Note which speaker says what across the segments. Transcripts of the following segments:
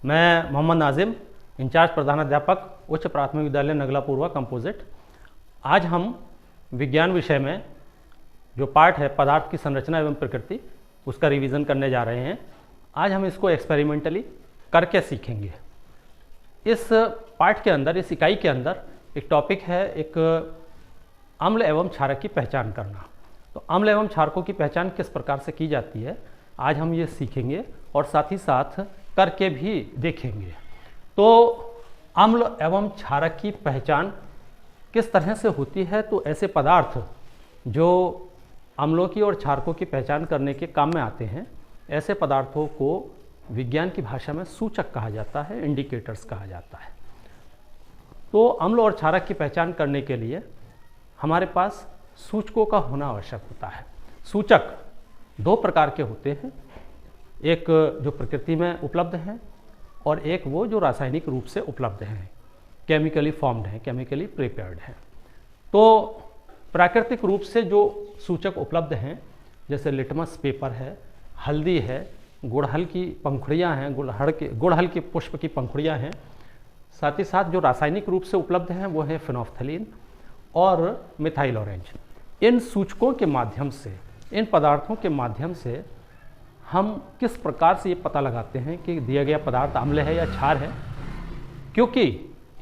Speaker 1: मैं मोहम्मद नाजिम, इंचार्ज प्रधानाध्यापक, उच्च प्राथमिक विद्यालय नगला पूर्वा कंपोजिट। आज हम विज्ञान विषय में जो पार्ट है पदार्थ की संरचना एवं प्रकृति, उसका रिवीजन करने जा रहे हैं। आज हम इसको एक्सपेरिमेंटली करके सीखेंगे। इस पार्ट के अंदर, इस इकाई के अंदर एक टॉपिक है, एक अम्ल एवं क्षारक की पहचान करना। तो अम्ल एवं क्षारकों की पहचान किस प्रकार से की जाती है, आज हम ये सीखेंगे और साथ ही साथ करके भी देखेंगे। तो अम्ल एवं क्षारक की पहचान किस तरह से होती है, तो ऐसे पदार्थ जो अम्लों की और क्षारकों की पहचान करने के काम में आते हैं, ऐसे पदार्थों को विज्ञान की भाषा में सूचक कहा जाता है, इंडिकेटर्स कहा जाता है। तो अम्ल और क्षारक की पहचान करने के लिए हमारे पास सूचकों का होना आवश्यक होता है। सूचक दो प्रकार के होते हैं, एक जो प्रकृति में उपलब्ध हैं और एक वो जो रासायनिक रूप से उपलब्ध हैं, केमिकली फॉर्म्ड हैं, केमिकली प्रिपेयर्ड हैं। तो प्राकृतिक रूप से जो सूचक उपलब्ध हैं, जैसे लिटमस पेपर है, हल्दी है, गुड़हल की पंखुड़ियाँ हैं, गुड़हल के पुष्प की पंखुड़ियाँ हैं। साथ ही साथ जो रासायनिक रूप से उपलब्ध हैं वो है फिनोफ्थलीन और मिथाइल ऑरेंज। इन सूचकों के माध्यम से, इन पदार्थों के माध्यम से हम किस प्रकार से ये पता लगाते हैं कि दिया गया पदार्थ अम्ल है या क्षार है, क्योंकि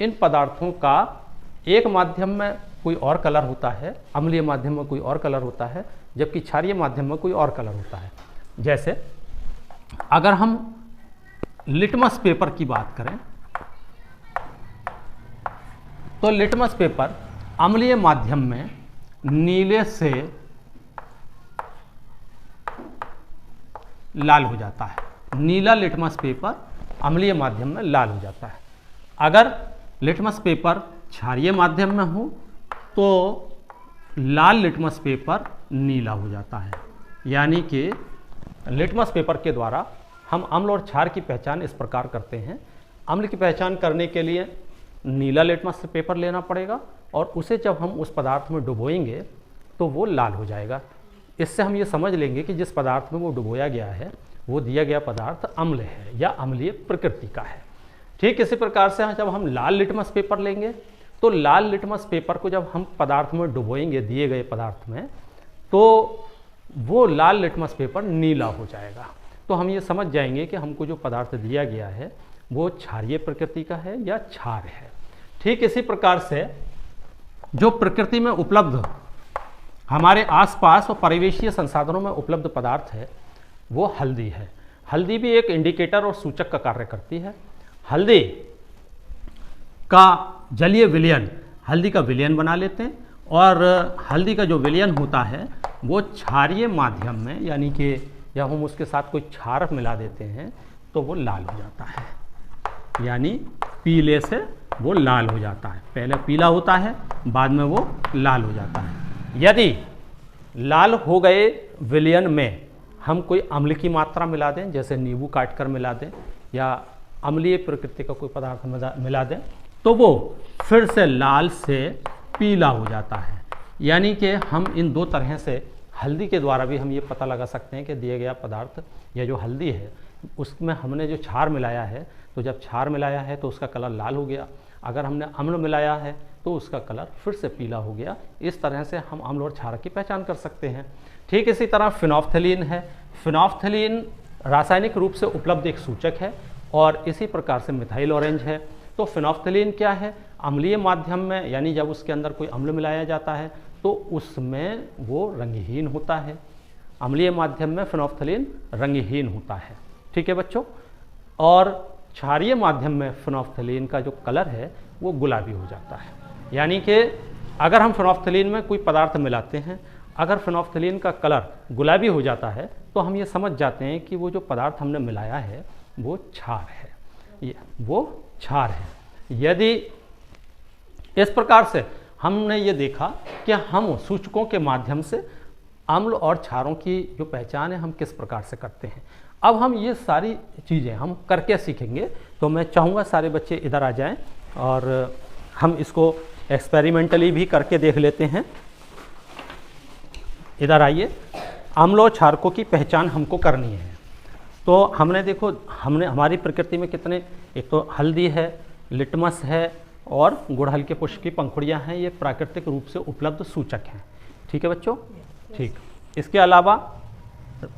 Speaker 1: इन पदार्थों का एक माध्यम में कोई और कलर होता है, अम्लीय माध्यम में कोई और कलर होता है, जबकि क्षारीय माध्यम में कोई और कलर होता है। जैसे अगर हम लिटमस पेपर की बात करें तो लिटमस पेपर अम्लीय माध्यम में नीले से लाल हो जाता है। नीला लिटमस पेपर अम्लीय माध्यम में लाल हो जाता है। अगर लिटमस पेपर क्षारीय माध्यम में हो तो लाल लिटमस पेपर नीला हो जाता है। यानी कि लिटमस पेपर के द्वारा हम अम्ल और क्षार की पहचान इस प्रकार करते हैं। अम्ल की पहचान करने के लिए नीला लिटमस पेपर लेना पड़ेगा और उसे जब हम उस पदार्थ में डुबोएंगे तो वो लाल हो जाएगा। इससे हम ये समझ लेंगे कि जिस पदार्थ में वो डुबोया गया है वो दिया गया पदार्थ अम्ल है या अम्लीय प्रकृति का है। ठीक इसी प्रकार से जब हम लाल लिटमस पेपर लेंगे तो लाल लिटमस पेपर को जब हम पदार्थ में डुबोएंगे दिए गए पदार्थ में, तो वो लाल लिटमस पेपर नीला हो जाएगा। तो हम ये समझ जाएंगे कि हमको जो पदार्थ दिया गया है वो क्षारीय प्रकृति का है या क्षार है। ठीक इसी प्रकार से जो प्रकृति में उपलब्ध, हमारे आसपास और परिवेशीय संसाधनों में उपलब्ध पदार्थ है वो हल्दी है। हल्दी भी एक इंडिकेटर और सूचक का कार्य करती है। हल्दी का जलीय विलयन, हल्दी का विलयन बना लेते हैं और हल्दी का जो विलयन होता है वो क्षारीय माध्यम में, यानी कि जब हम उसके साथ कोई क्षार मिला देते हैं तो वो लाल हो जाता है, यानी पीले से वो लाल हो जाता है। पहले पीला होता है, बाद में वो लाल हो जाता है। यदि लाल हो गए विलयन में हम कोई अम्ल की मात्रा मिला दें, जैसे नींबू काट कर मिला दें या अम्लीय प्रकृति का कोई पदार्थ मिला दें, तो वो फिर से लाल से पीला हो जाता है। यानी कि हम इन दो तरह से हल्दी के द्वारा भी हम ये पता लगा सकते हैं कि दिया गया पदार्थ या जो हल्दी है उसमें हमने जो क्षार मिलाया है, तो जब क्षार मिलाया है तो उसका कलर लाल हो गया, अगर हमने अम्ल मिलाया है तो उसका कलर फिर से पीला हो गया। इस तरह से हम अम्ल और क्षारक की पहचान कर सकते हैं। ठीक इसी तरह फिनोफ्थलीन है। फिनोफ्थलीन रासायनिक रूप से उपलब्ध एक सूचक है और इसी प्रकार से मिथाइल ऑरेंज है। तो फिनोफ्थलीन क्या है, अम्लीय माध्यम में, यानी जब उसके अंदर कोई अम्ल मिलाया जाता है तो उसमें वो रंगहीन होता है। अम्लीय माध्यम में फिनोफ्थलीन रंगहीन होता है। ठीक है बच्चों। और क्षारीय माध्यम में फिनोफ्थलीन का जो कलर है वो गुलाबी हो जाता है। यानी कि अगर हम फिनोफ्थलीन में कोई पदार्थ मिलाते हैं, अगर फिनोफ्थलीन का कलर गुलाबी हो जाता है तो हम ये समझ जाते हैं कि वो जो पदार्थ हमने मिलाया है वो क्षार है, वो क्षार है। यदि इस प्रकार से हमने ये देखा कि हम सूचकों के माध्यम से अम्ल और क्षारों की जो पहचान है हम किस प्रकार से करते हैं। अब हम ये सारी चीज़ें हम करके सीखेंगे। तो मैं चाहूँगा सारे बच्चे इधर आ जाएं और हम इसको एक्सपेरिमेंटली भी करके देख लेते हैं। इधर आइए। अम्ल और क्षारकों की पहचान हमको करनी है। तो हमने देखो, हमने हमारी प्रकृति में कितने, एक तो हल्दी है, लिटमस है और गुड़हल के पुष्प की पंखुड़ियाँ हैं, ये प्राकृतिक रूप से उपलब्ध सूचक हैं। ठीक है बच्चों, ठीक। इसके अलावा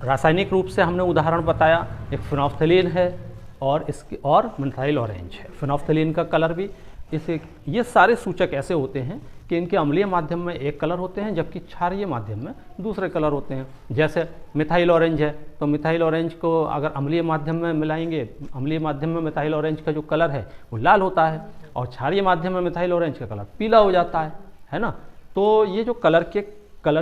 Speaker 1: रासायनिक रूप से हमने उदाहरण बताया, एक फिनोल्फ्थलीन है और इसके और मिथाइल ऑरेंज है। फिनोल्फ्थलीन का कलर भी इसे, ये सारे सूचक ऐसे होते हैं कि इनके अम्लीय माध्यम में एक कलर होते हैं जबकि क्षारीय माध्यम में दूसरे कलर होते हैं। जैसे मिथाइल ऑरेंज है तो मिथाइल ऑरेंज को अगर अम्लीय माध्यम में मिलाएंगे, अम्लीय माध्यम में मिथाइल ऑरेंज का जो कलर है वो लाल होता है और क्षारीय माध्यम में मिथाइल ऑरेंज का कलर पीला हो जाता है ना। तो ये जो कलर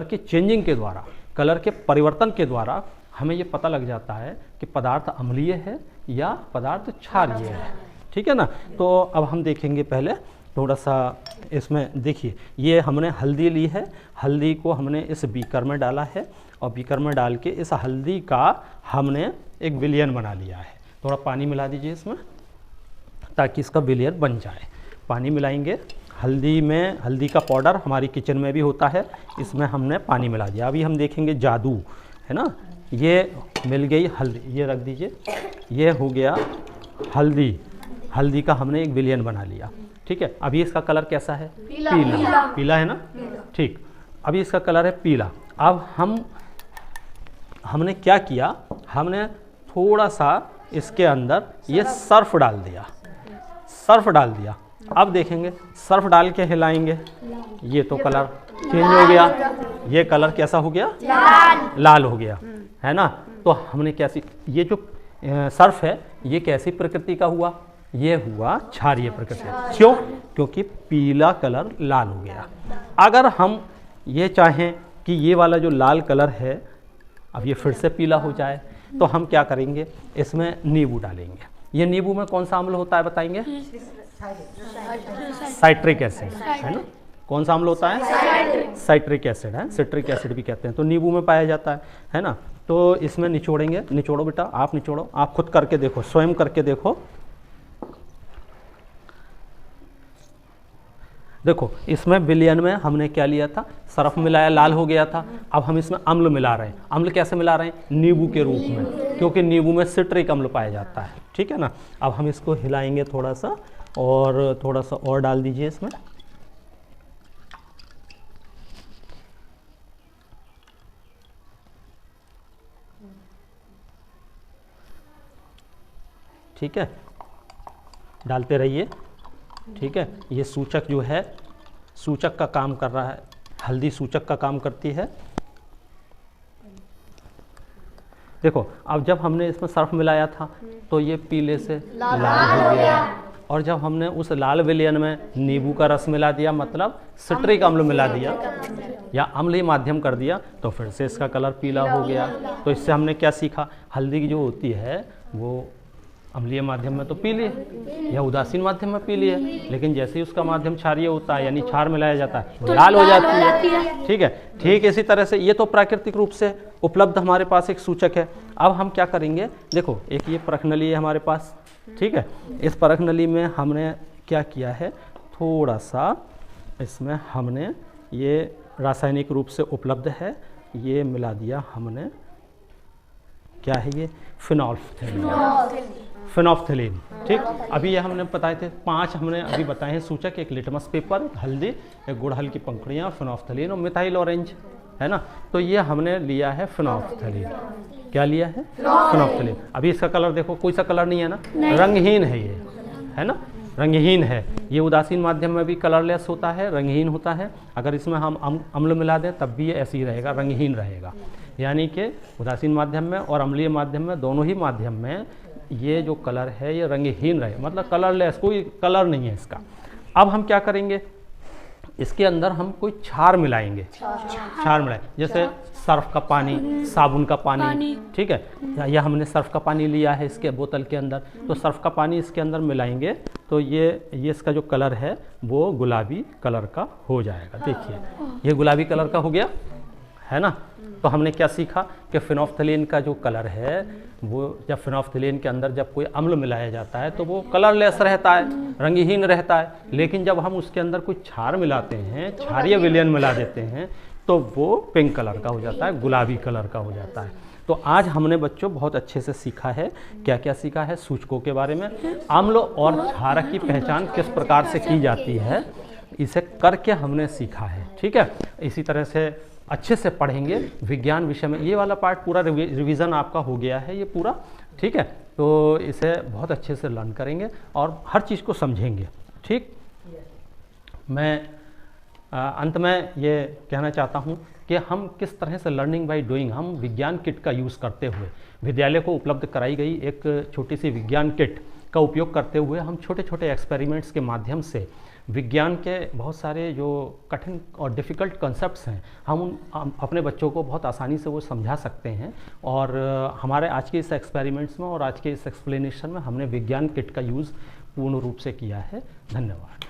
Speaker 1: के चेंजिंग के द्वारा, कलर के परिवर्तन के द्वारा हमें ये पता लग जाता है कि पदार्थ अम्लीय है या पदार्थ क्षारीय है। ठीक है ना। तो अब हम देखेंगे पहले थोड़ा सा इसमें, देखिए ये हमने हल्दी ली है, हल्दी को हमने इस बीकर में डाला है और बीकर में डाल के इस हल्दी का हमने एक विलयन बना लिया है। थोड़ा पानी मिला दीजिए इसमें ताकि इसका विलयन बन जाए। पानी मिलाएंगे हल्दी में, हल्दी का पाउडर हमारी किचन में भी होता है, इसमें हमने पानी मिला दिया। अभी हम देखेंगे जादू, है ना। ये मिल गई हल्दी, ये रख दीजिए, ये हो गया हल्दी, हल्दी का हमने एक विलयन बना लिया। ठीक है, अभी इसका कलर कैसा है? पीला, पीला है ना। ठीक, अभी इसका कलर है पीला। अब हमने क्या किया, हमने थोड़ा सा इसके अंदर ये सर्फ डाल दिया, सर्फ डाल दिया। अब देखेंगे सर्फ डाल के हिलाएंगे, ये तो कलर चेंज हो गया, ये कलर कैसा हो गया? लाल हो गया, है ना। तो हमने कैसी, ये जो सर्फ है ये कैसी प्रकृति का हुआ? ये हुआ क्षारीय प्रकृति। क्यों? क्योंकि पीला कलर लाल हो गया। अगर हम ये चाहें कि ये वाला जो लाल कलर है अब ये फिर से पीला हो जाए तो हम क्या करेंगे, इसमें नींबू डालेंगे। ये नींबू में कौन सा अम्ल होता है बताएंगे? साइट्रिक एसिड, है ना। कौन सा अम्ल होता है? साइट्रिक एसिड है, सिट्रिक एसिड भी कहते हैं, तो नींबू में पाया जाता है ना। तो इसमें निचोड़ेंगे, निचोड़ो बेटा, आप निचोड़ो, आप खुद करके देखो, स्वयं करके देखो। देखो इसमें विलयन में हमने क्या लिया था? सर्फ मिलाया, लाल हो गया था। अब हम इसमें अम्ल मिला रहे हैं। अम्ल कैसे मिला रहे हैं? नींबू के रूप में, क्योंकि नींबू में सिट्रिक अम्ल पाया जाता है। ठीक है ना। अब हम इसको हिलाएंगे थोड़ा सा, और थोड़ा सा और डाल दीजिए इसमें। ठीक है, डालते रहिए। ठीक है, ये सूचक जो है, सूचक का काम कर रहा है, हल्दी सूचक का काम करती है। देखो अब जब हमने इसमें सर्फ मिलाया था तो ये पीले से लाल हो गया, और जब हमने उस लाल विलयन में नींबू का रस मिला दिया, मतलब सिट्रिक अम्ल मिला दिया या अम्लीय माध्यम कर दिया, तो फिर से इसका कलर पीला हो गया। तो इससे हमने क्या सीखा? हल्दी की जो होती है वो अम्लीय माध्यम में तो पीली है या उदासीन माध्यम में पीली है, लेकिन जैसे ही उसका माध्यम क्षारीय होता है यानी क्षार मिलाया जाता है तो लाल हो जाती है। ठीक है, ठीक इसी तरह से ये तो प्राकृतिक रूप से उपलब्ध हमारे पास एक सूचक है। अब हम क्या करेंगे, देखो एक ये परख नली है हमारे पास। ठीक है, इस परख नली में हमने क्या किया है, थोड़ा सा इसमें हमने ये रासायनिक रूप से उपलब्ध है, ये मिला दिया हमने। क्या है ये? फिनोल्फ्थलीन। ठीक, अभी ये हमने बताए थे 5 हमने अभी बताए हैं सूचक, एक लिटमस पेपर, हल्दी, एक गुड़हल की पंखुड़ियाँ, फिनोल्फ्थलीन और मिथाइल ऑरेंज, है ना। तो ये हमने लिया है फिनोल्फ्थलीन। क्या लिया है? फिनोल्फ्थलीन। अभी इसका कलर देखो, कोई सा कलर नहीं है ना, रंगहीन है ये, है ना, रंगहीन है। ये उदासीन माध्यम में भी कलरलेस होता है, रंगहीन होता है। अगर इसमें हम अम्ल मिला दें तब भी ये ऐसे ही रहेगा, रंगहीन रहेगा। यानी कि उदासीन माध्यम में और अम्लीय माध्यम में, दोनों ही माध्यम में ये जो कलर है ये रंगहीन रहे, मतलब कलरलेस, कोई कलर नहीं है इसका। अब हम क्या करेंगे, इसके अंदर हम कोई क्षार मिलाएंगे, क्षार मिलाए, जैसे सर्फ का पानी, साबुन का पानी। ठीक है, या हमने सर्फ का पानी लिया है इसके बोतल के अंदर, तो सर्फ का पानी इसके अंदर मिलाएंगे तो ये इसका जो कलर है वो गुलाबी कलर का हो जाएगा। देखिए ये गुलाबी कलर का हो गया, है ना। तो हमने क्या सीखा कि फिनोल्फ्थलीन का जो कलर है वो, जब फिनोल्फ्थलीन के अंदर जब कोई अम्ल मिलाया जाता है तो वो कलरलेस रहता है, रंगहीन रहता है। लेकिन जब हम उसके अंदर कुछ क्षार मिलाते हैं, क्षारीय विलयन मिला देते हैं, तो वो पिंक कलर का हो जाता है, गुलाबी कलर का हो जाता है। तो आज हमने बच्चों बहुत अच्छे से सीखा है। क्या क्या सीखा है? सूचकों के बारे में, अम्ल और क्षारक की पहचान किस प्रकार से की जाती है, इसे करके हमने सीखा है। ठीक है, इसी तरह से अच्छे से पढ़ेंगे विज्ञान विषय में। ये वाला पार्ट पूरा रिवीजन आपका हो गया है ये पूरा। ठीक है, तो इसे बहुत अच्छे से लर्न करेंगे और हर चीज़ को समझेंगे। ठीक, मैं अंत में ये कहना चाहता हूँ कि हम किस तरह से लर्निंग बाय डूइंग, हम विज्ञान किट का यूज़ करते हुए, विद्यालय को उपलब्ध कराई गई एक छोटी सी विज्ञान किट का उपयोग करते हुए हम छोटे छोटे एक्सपेरिमेंट्स के माध्यम से विज्ञान के बहुत सारे जो कठिन और डिफ़िकल्ट कॉन्सेप्ट्स हैं हम अपने बच्चों को बहुत आसानी से वो समझा सकते हैं। और हमारे आज के इस एक्सपेरिमेंट्स में और आज के इस एक्सप्लेनेशन में हमने विज्ञान किट का यूज़ पूर्ण रूप से किया है। धन्यवाद।